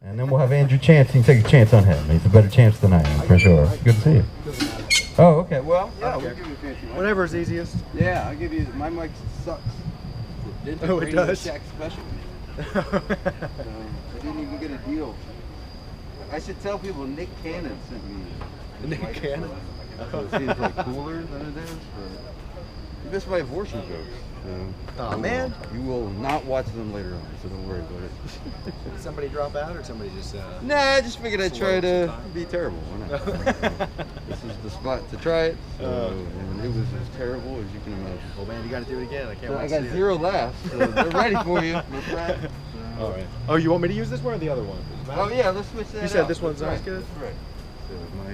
And then we'll have Andrew Chance. You can take a chance on him. He's a better chance than I am, for sure. Good to see you. Oh, okay. Well, yeah, we'll give you a fancy mic. Whatever's easiest. Yeah, I'll give you. My mic sucks. Oh, it does? Shack special. I didn't even get a deal. I should tell people Nick Cannon sent me. Nick Cannon? So it seems like cooler than it is, but you missed my abortion jokes. Oh man! You will not watch them later on, so don't worry about it. Did somebody drop out, or somebody just? Nah, I just figured I'd try to be terrible. Why not? This is the spot to try it. And it was as terrible as you can imagine. Oh man, you got to do it again. I can't wait. I got 0 laughs, so they're ready for you. All right. Oh, you want me to use this one or the other one? Oh yeah, let's switch that. You said out. this one's not good. That's right. So my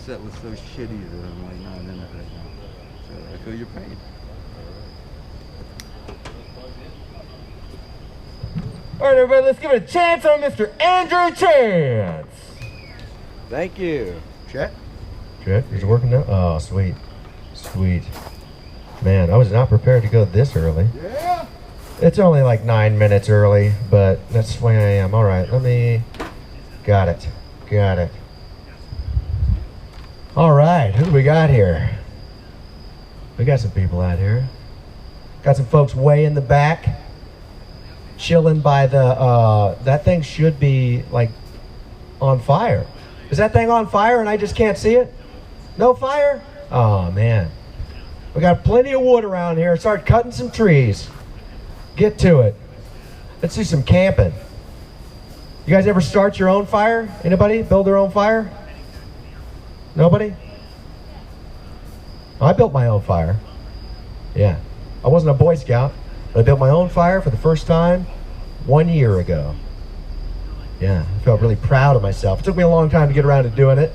set was so shitty that I'm like not in it right now. So I feel your pain. All right, everybody, let's give it a chance on Mr. Andrew Chance. Thank you. Chet? Chet, is it working now? Oh, sweet. Sweet. Man, I was not prepared to go this early. Yeah. It's only like 9 minutes early, but that's the way I am. All right, let me... Got it. Got it. All right, who do we got here? We got some people out here. Got some folks way in the back. Chilling by the, that thing should be like on fire. Is that thing on fire and I just can't see it? No fire? Oh man. We got plenty of wood around here. Start cutting some trees. Get to it. Let's do some camping. You guys ever start your own fire? Anybody build their own fire? Nobody? I built my own fire. Yeah. I wasn't a Boy Scout. I built my own fire for the first time 1 year ago. Yeah, I felt really proud of myself. It took me a long time to get around to doing it,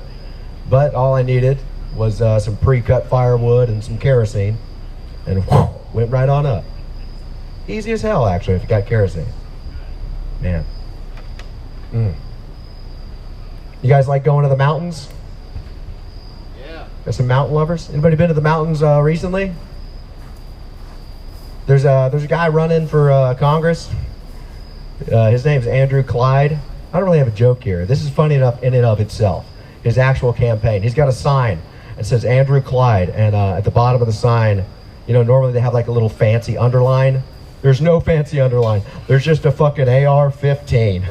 but all I needed was some pre-cut firewood and some kerosene, and whew, went right on up. Easy as hell, actually, if you got kerosene. Man. You guys like going to the mountains? Yeah. Got some mountain lovers? Anybody been to the mountains recently? There's a guy running for Congress. His name's Andrew Clyde. I don't really have a joke here. This is funny enough in and of itself. His actual campaign. He's got a sign that says Andrew Clyde, and at the bottom of the sign, you know, normally they have like a little fancy underline. There's no fancy underline. There's just a fucking AR-15.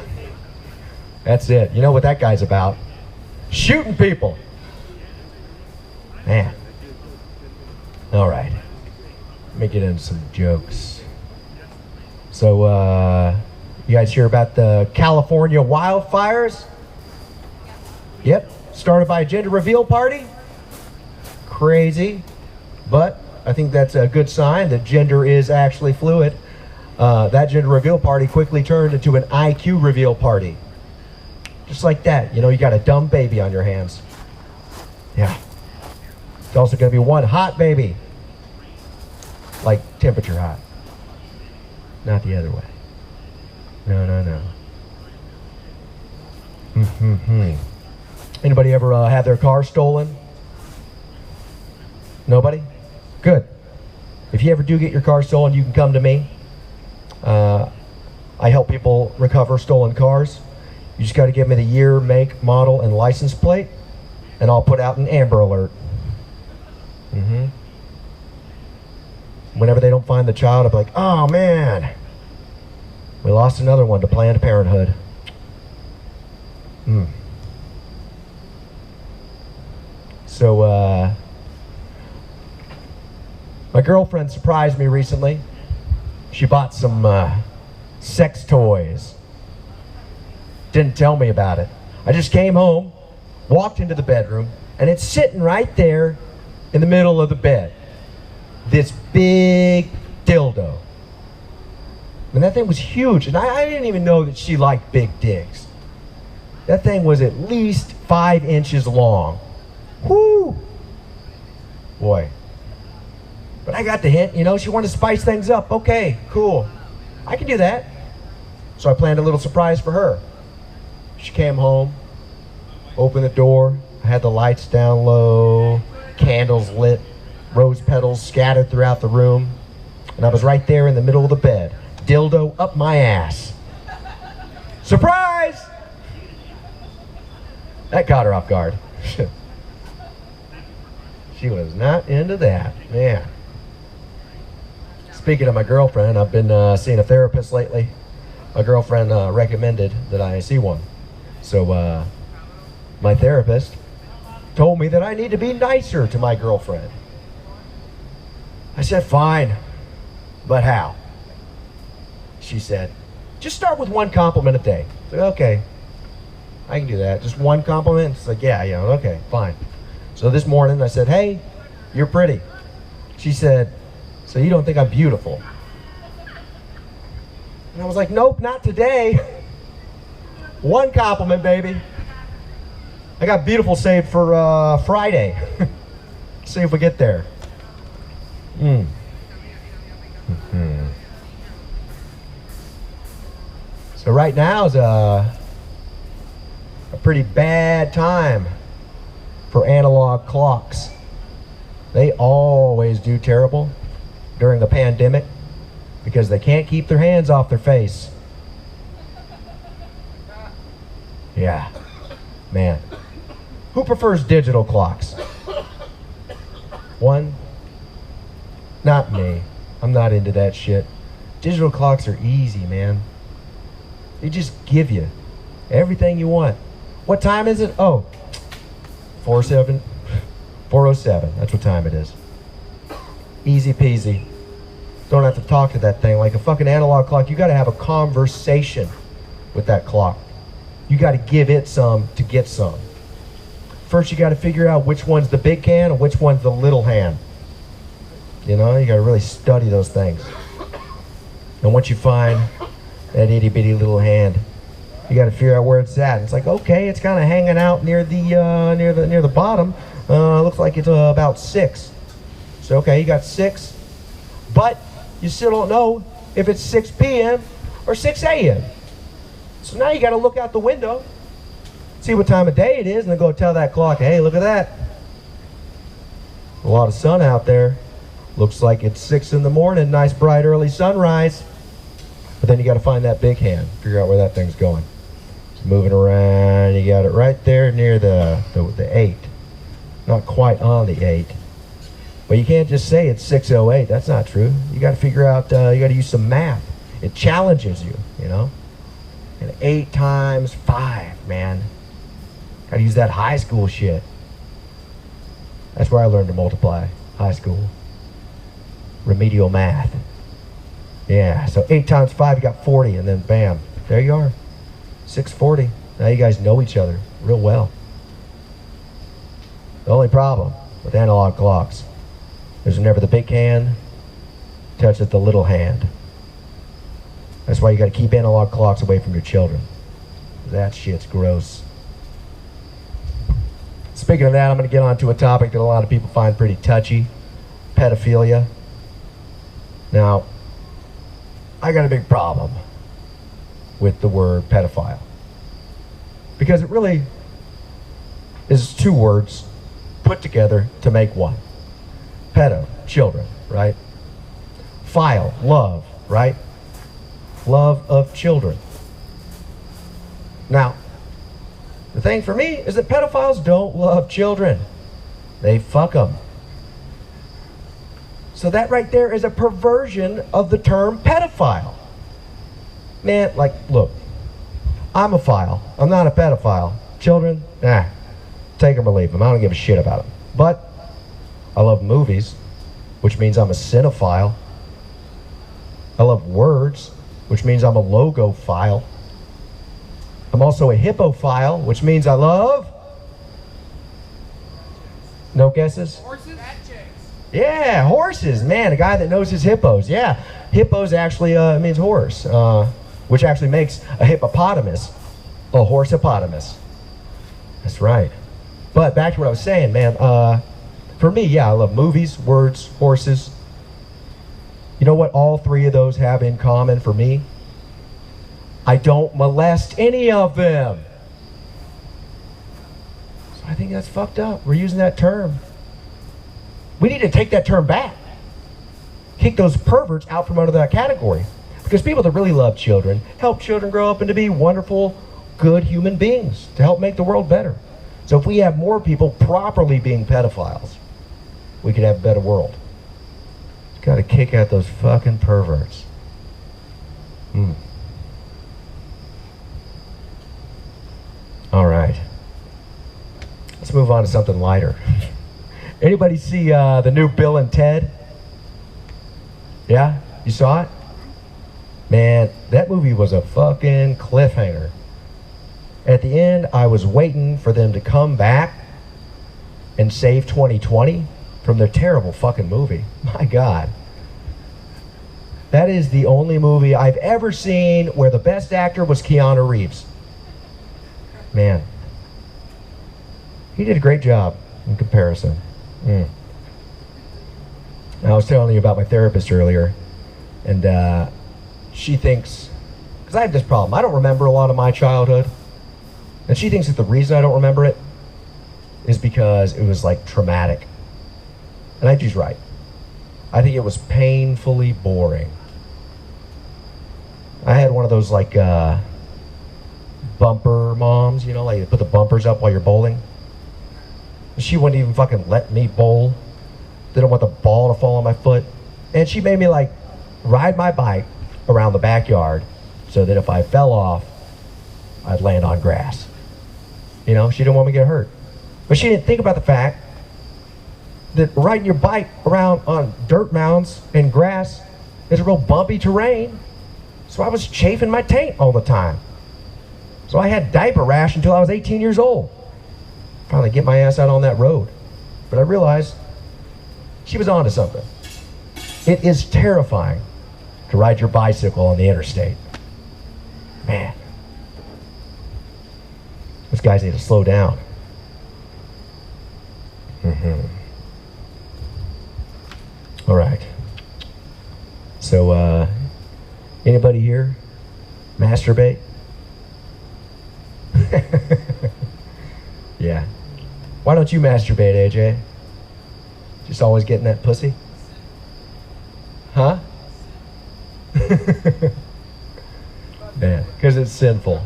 That's it. You know what that guy's about? Shooting people. Man. All right. Let me get into some jokes. So, you guys hear about the California wildfires? Yep, started by a gender reveal party. Crazy, but I think that's a good sign that gender is actually fluid. That gender reveal party quickly turned into an IQ reveal party. Just like that, you know, you got a dumb baby on your hands. Yeah. It's also gonna be one hot baby. Like temperature hot. Not the other way. No, no, no. Anybody ever have their car stolen? Nobody? Good. If you ever do get your car stolen, you can come to me. I help people recover stolen cars. You just got to give me the year, make, model, and license plate, and I'll put out an Amber Alert. Whenever they don't find the child, I'll be like, oh man, we lost another one to Planned Parenthood. So, my girlfriend surprised me recently. She bought some sex toys. Didn't tell me about it. I just came home, walked into the bedroom, and it's sitting right there in the middle of the bed. This big dildo. And that thing was huge, and I didn't even know that she liked big dicks. That thing was at least 5 inches long. Whoo! Boy. But I got the hint, you know, she wanted to spice things up. Okay, cool. I can do that. So I planned a little surprise for her. She came home, opened the door, I had the lights down low, candles lit, rose petals scattered throughout the room, and I was right there in the middle of the bed, dildo up my ass. Surprise! That caught her off guard. She was not into that, man. Speaking of my girlfriend, I've been seeing a therapist lately. My girlfriend recommended that I see one. So my therapist told me that I need to be nicer to my girlfriend. I said, fine, but how? She said, just start with one compliment a day. I said, okay, I can do that. Just one compliment? It's like, yeah, okay, fine. So this morning I said, hey, you're pretty. She said, so you don't think I'm beautiful? And I was like, nope, not today. One compliment, baby. I got beautiful saved for Friday. See if we get there. So right now is a pretty bad time for analog clocks. They always do terrible during a pandemic because they can't keep their hands off their face. Yeah, man. Who prefers digital clocks? One? Not me. I'm not into that shit. Digital clocks are easy, man. They just give you everything you want. What time is it? Oh, 4:07. That's what time it is. Easy peasy. Don't have to talk to that thing like a fucking analog clock. You got to have a conversation with that clock. You got to give it some to get some. First, you got to figure out which one's the big hand and which one's the little hand. You know, you got to really study those things. And once you find that itty bitty little hand, you got to figure out where it's at. It's like, okay, it's kind of hanging out near the bottom. Looks like it's about 6. So okay, you got 6, but you still don't know if it's 6 p.m. or 6 a.m. So now you got to look out the window, see what time of day it is, and then go tell that clock, hey, look at that. A lot of sun out there. Looks like it's 6 in the morning, nice bright early sunrise. But then you got to find that big hand, figure out where that thing's going. It's moving around, you got it right there near the 8. Not quite on the 8. But you can't just say it's 6:08. That's not true. You got to figure out, you got to use some math. It challenges you, you know. And 8 times 5, man. Got to use that high school shit. That's where I learned to multiply. High school. Remedial math. Yeah, so 8 times 5, you got 40, and then bam, there you are. 640. Now you guys know each other real well. The only problem with analog clocks is whenever the big hand touches the little hand. That's why you got to keep analog clocks away from your children. That shit's gross. Speaking of that, I'm going to get on to a topic that a lot of people find pretty touchy. Pedophilia. Now, I got a big problem with the word pedophile. Because it really is 2 words put together to make one. Pedo, children, right? Phile, love, right? Love of children. Now, the thing for me is that pedophiles don't love children. They fuck them. So that right there is a perversion of the term pedophile. Man, like, look, I'm a phile. I'm not a pedophile. Children, take them or leave them. I don't give a shit about them. But I love movies, which means I'm a cinephile. I love words, which means I'm a logophile. I'm also a hippophile, which means I love... No guesses? Horses? Yeah, horses. Man, a guy that knows his hippos. Yeah, hippos actually means horse, which actually makes a hippopotamus a horse hippopotamus. That's right. But back to what I was saying, man. For me, yeah, I love movies, words, horses. You know what all 3 of those have in common for me? I don't molest any of them. So I think that's fucked up. We're using that term. We need to take that term back. Kick those perverts out from under that category. Because people that really love children help children grow up into be wonderful, good human beings to help make the world better. So if we have more people properly being pedophiles, we could have a better world. Got to kick out those fucking perverts. All right. Let's move on to something lighter. Anybody see the new Bill and Ted? Yeah? You saw it? Man, that movie was a fucking cliffhanger. At the end, I was waiting for them to come back and save 2020 from their terrible fucking movie. My God. That is the only movie I've ever seen where the best actor was Keanu Reeves. Man. He did a great job in comparison. I was telling you about my therapist earlier, and she thinks, because I have this problem, I don't remember a lot of my childhood, and she thinks that the reason I don't remember it is because it was like traumatic. And I think she's right. I think it was painfully boring. I had one of those like bumper moms, you know, like you put the bumpers up while you're bowling. She wouldn't even fucking let me bowl. Didn't want the ball to fall on my foot. And she made me like ride my bike around the backyard so that if I fell off, I'd land on grass. You know, she didn't want me to get hurt. But she didn't think about the fact that riding your bike around on dirt mounds and grass is a real bumpy terrain. So I was chafing my taint all the time. So I had diaper rash until I was 18 years old. Finally get my ass out on that road. But I realized she was onto something. It is terrifying to ride your bicycle on the interstate. Man. Those guys need to slow down. All right. So, anybody here masturbate? Yeah. Why don't you masturbate, AJ? Just always getting that pussy? Huh? Man, because it's sinful.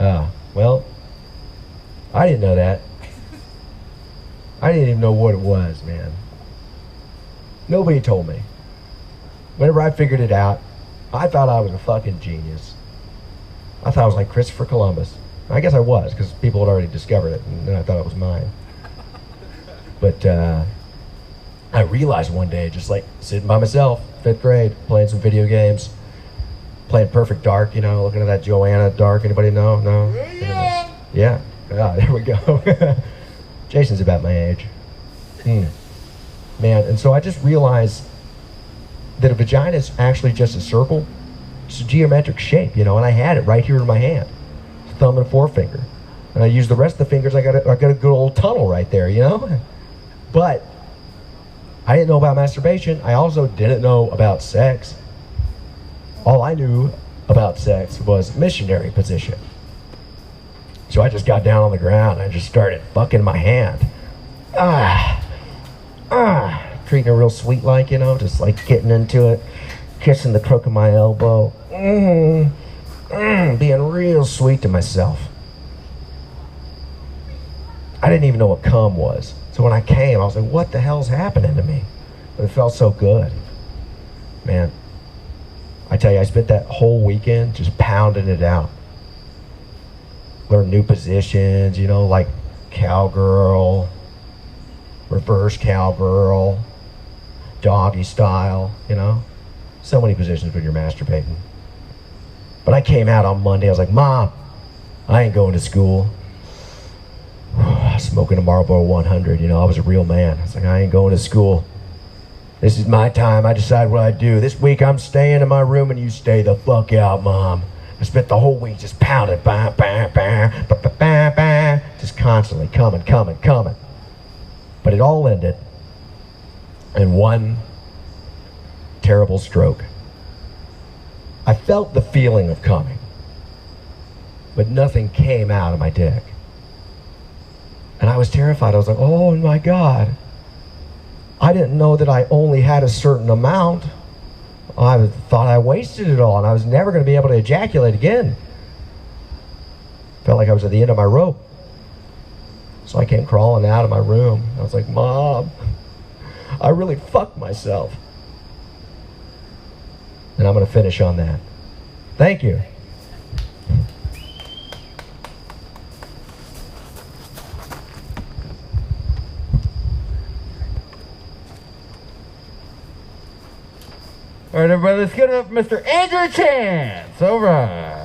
Oh, well, I didn't know that. I didn't even know what it was, man. Nobody told me. Whenever I figured it out, I thought I was a fucking genius. I thought I was like Christopher Columbus. I guess I was, because people had already discovered it, and then I thought it was mine. But I realized one day, just like sitting by myself, 5th grade, playing some video games, playing Perfect Dark, you know, looking at that Joanna Dark. Anybody know? No? Yeah. Ah, there we go. Jason's about my age. Man, and so I just realized that a vagina is actually just a circle. It's a geometric shape, you know, and I had it right here in my hand. Thumb and forefinger. And I use the rest of the fingers, I got a good old tunnel right there, you know? But I didn't know about masturbation. I also didn't know about sex. All I knew about sex was missionary position. So I just got down on the ground and I just started fucking my hand. Treating it real sweet like, you know, just like getting into it, kissing the crook of my elbow. Being real sweet to myself. I didn't even know what cum was. So when I came, I was like, what the hell's happening to me? But it felt so good. Man, I tell you, I spent that whole weekend just pounding it out. Learn new positions, you know, like cowgirl, reverse cowgirl, doggy style, you know. So many positions when you're masturbating. But I came out on Monday, I was like, Mom, I ain't going to school. Smoking a Marlboro 100, you know, I was a real man. I was like, I ain't going to school. This is my time, I decide what I do. This week I'm staying in my room and you stay the fuck out, Mom. I spent the whole week just pounding, just constantly coming. But it all ended in one terrible stroke. I felt the feeling of coming, but nothing came out of my dick. And I was terrified. I was like, oh my God. I didn't know that I only had a certain amount. I thought I wasted it all and I was never going to be able to ejaculate again. Felt like I was at the end of my rope. So I came crawling out of my room. I was like, Mom, I really fucked myself. And I'm going to finish on that. Thank you. All right, everybody, let's get up Mr. Andrew Chance. All right.